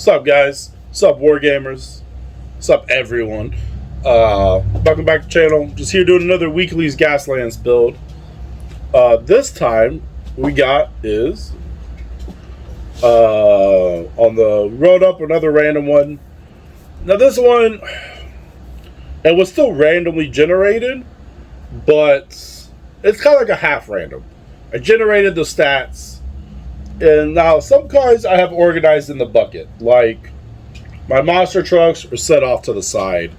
What's up, guys? What's up, wargamers? What's up, everyone? Welcome back to the channel. Just here doing another weekly's Gaslands build. This time, we got is on the road up another random one. Now this one, it was still randomly generated, but it's kind of like a half random. I generated the stats, and now some cars I have organized in the bucket. Like my monster trucks are set off to the side.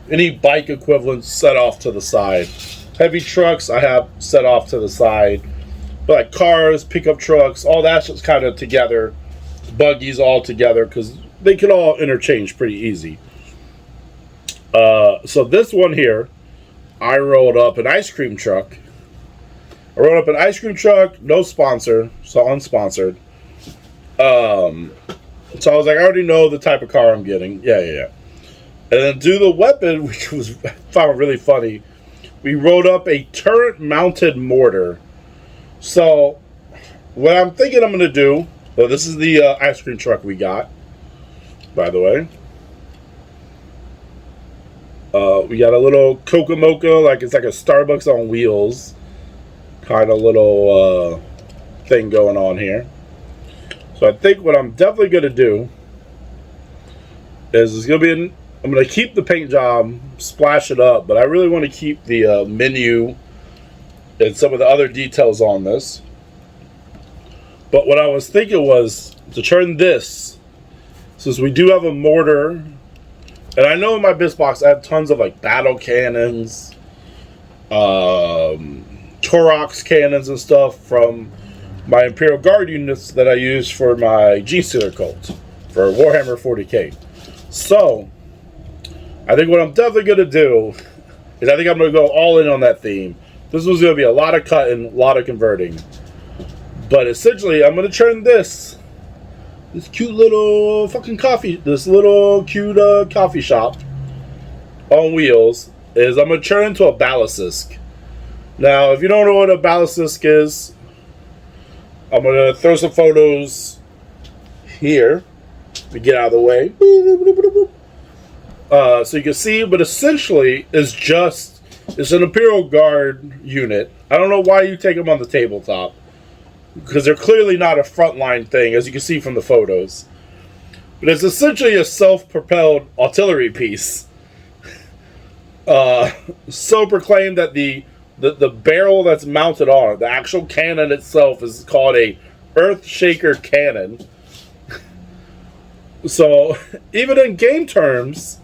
Any bike equivalents set off to the side. Heavy trucks I have set off to the side. But like cars, pickup trucks, all that's just kind of together. Buggies all together because they can all interchange pretty easy. So this one here, I rolled up an ice cream truck. I rolled up an ice cream truck, no sponsor, so unsponsored. So I was like, I already know the type of car I'm getting. Yeah. And then do the weapon, which was I found really funny. We rolled up a turret-mounted mortar. So what I'm thinking I'm going to do, well, this is the ice cream truck we got, by the way. We got a little Coca Mocha, like it's like a Starbucks on wheels kind of little thing going on here. So I think what I'm definitely going to do is I'm going to keep the paint job, splash it up, but I really want to keep the menu and some of the other details on this. But what I was thinking was to turn this, since we do have a mortar, and I know in my biz box I have tons of like battle cannons, Torox cannons and stuff from my Imperial Guard units that I use for my G-Sealer cult for Warhammer 40k. So I think what I'm definitely going to do is I think I'm going to go all in on that theme. This was going to be a lot of cutting, a lot of converting. But essentially, I'm going to turn this cute little fucking coffee shop on wheels, is I'm going to turn into a ballast. Now, if you don't know what a ballast is, I'm going to throw some photos here to get out of the way. So you can see, but essentially it's an Imperial Guard unit. I don't know why you take them on the tabletop, because they're clearly not a frontline thing, as you can see from the photos. But it's essentially a self-propelled artillery piece. So proclaimed that the barrel that's mounted on it, the actual cannon itself, is called a Earth Shaker cannon. So even in game terms,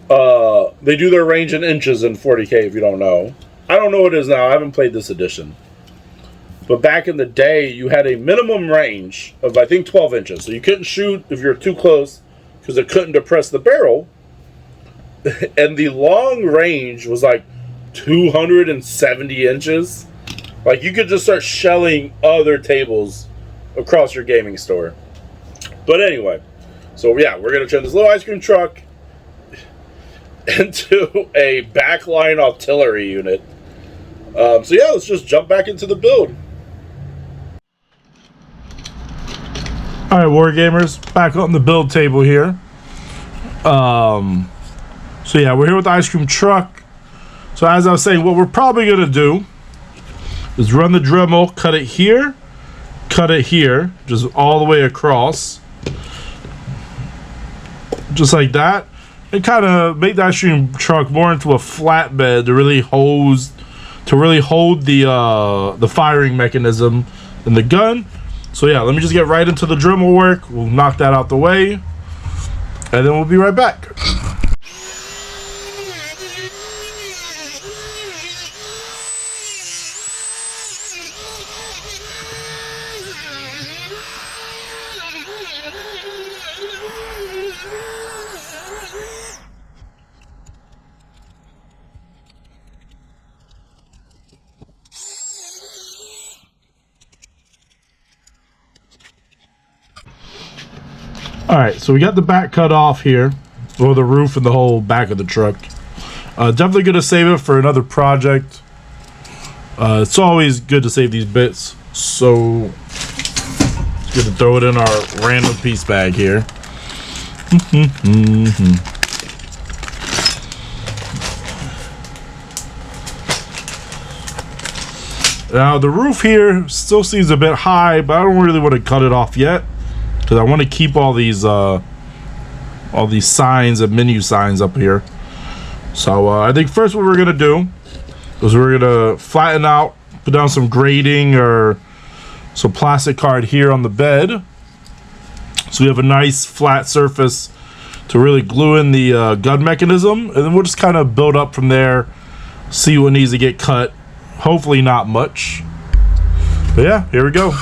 they do their range in inches in 40k, if you don't know. I don't know what it is now. I haven't played this edition. But back in the day, you had a minimum range of, I think, 12 inches. So you couldn't shoot if you're too close because it couldn't depress the barrel. And the long range was like 270 inches. Like, you could just start shelling other tables across your gaming store. But anyway, so yeah, we're going to turn this little ice cream truck into a backline artillery unit. So yeah, let's just jump back into the build. Alright, wargamers, back on the build table here. So yeah, we're here with the ice cream truck. So as I was saying, what we're probably going to do is run the Dremel, cut it here, just all the way across. Just like that. And kind of make the ice cream truck more into a flatbed to really hold the firing mechanism in the gun. So yeah, let me just get right into the Dremel work. We'll knock that out the way, and then we'll be right back. Alright, so we got the back cut off here, or the roof and the whole back of the truck. Definitely going to save it for another project. It's always good to save these bits, so it's good to throw it in our random piece bag here. Now the roof here still seems a bit high, but I don't really want to cut it off yet because I want to keep all these signs and menu signs up here. So I think first what we're gonna do is we're gonna flatten out, put down some grating or some plastic card here on the bed, so we have a nice flat surface to really glue in the gun mechanism, and then we'll just kind of build up from there, see what needs to get cut. Hopefully not much. But yeah, here we go.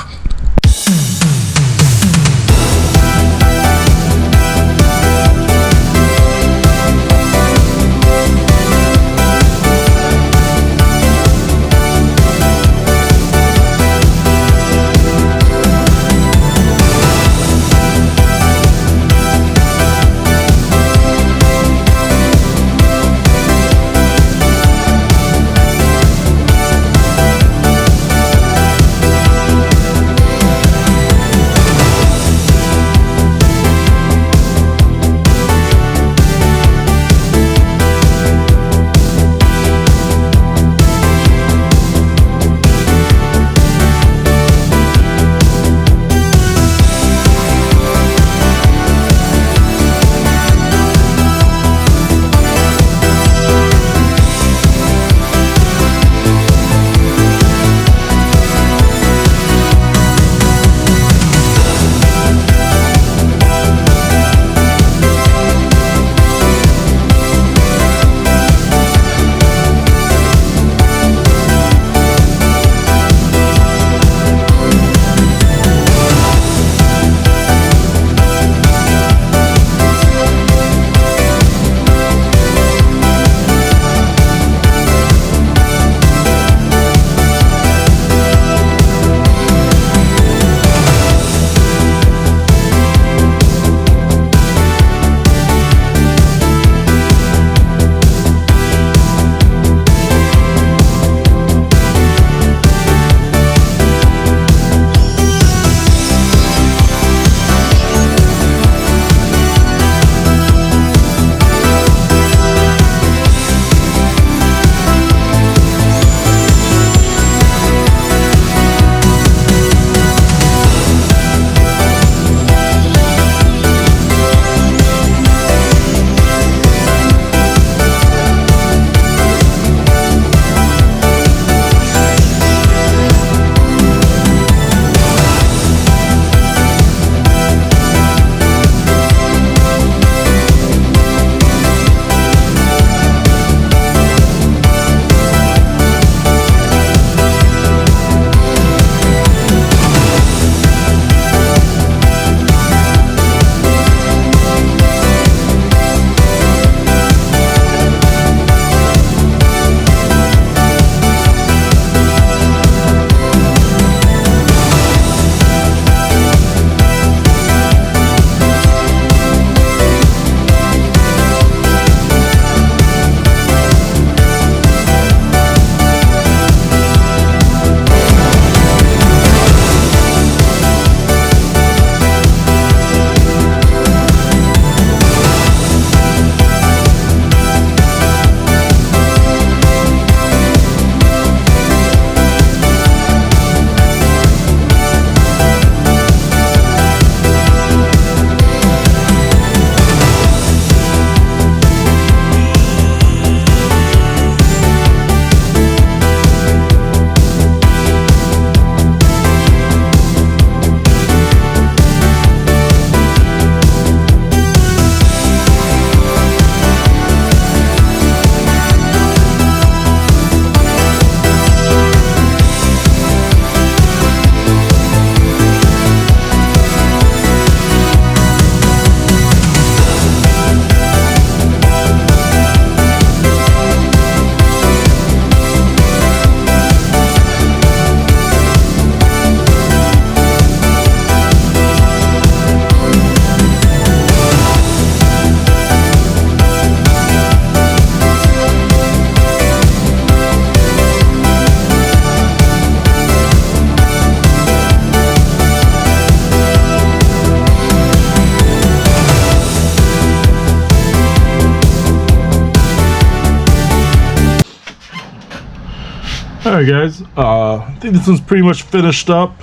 Alright guys, I think this one's pretty much finished up.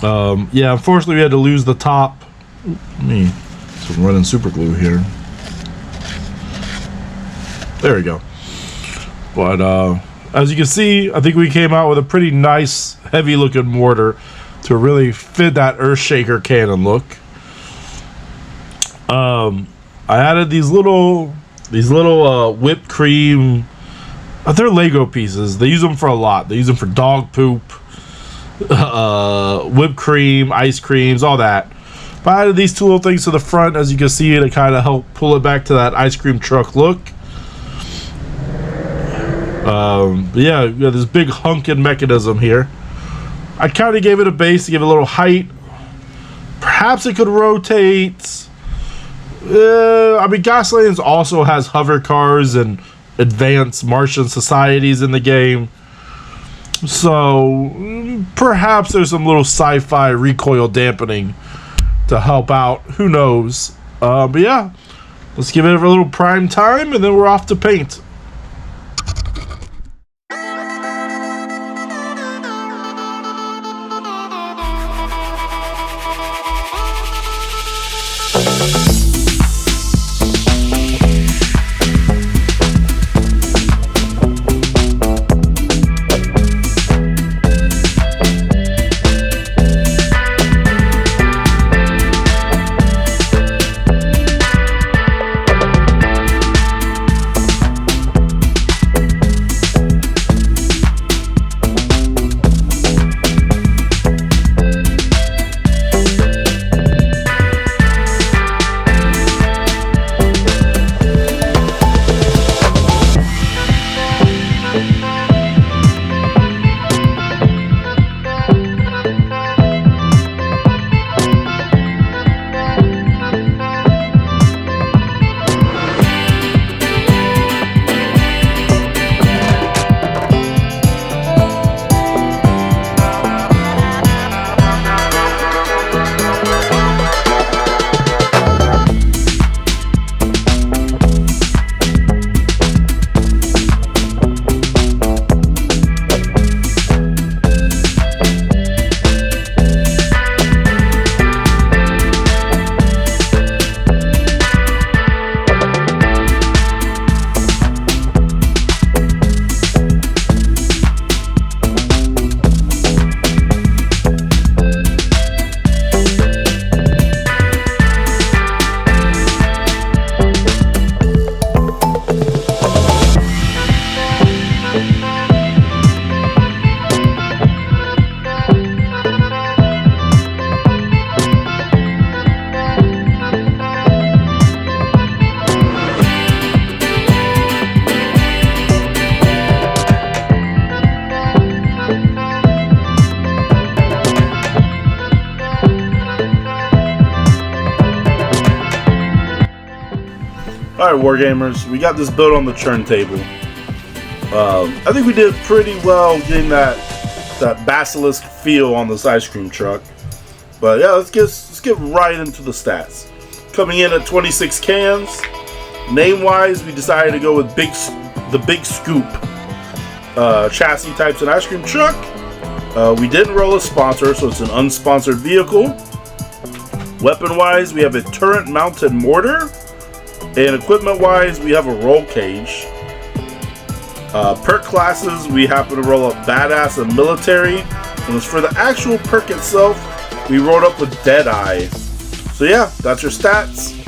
Yeah, unfortunately we had to lose the top. So I'm running super glue here. There we go. But as you can see, I think we came out with a pretty nice heavy looking mortar to really fit that Earthshaker cannon look. I added these little whipped cream. They're Lego pieces. They use them for a lot. They use them for dog poop, whipped cream, ice creams, all that. But I added these two little things to the front, as you can see, to kind of help pull it back to that ice cream truck look. But yeah, we got this big hunkin' mechanism here. I kind of gave it a base to give it a little height. Perhaps it could rotate. I mean, Gaslands also has hover cars and advanced Martian societies in the game. So perhaps there's some little sci-fi recoil dampening to help out. Who knows? But yeah, let's give it a little prime time and then we're off to paint. Alright, Wargamers, we got this built on the turntable. I think we did pretty well getting that basilisk feel on this ice cream truck. But yeah, let's get right into the stats. Coming in at 26 cans. Name-wise, we decided to go with the Big Scoop chassis types and ice cream truck. We didn't roll a sponsor, so it's an unsponsored vehicle. Weapon-wise, we have a turret-mounted mortar. And equipment-wise, we have a roll cage. Perk classes, we happen to roll up Badass and Military. And as for the actual perk itself, we rolled up with Deadeye. So yeah, that's your stats.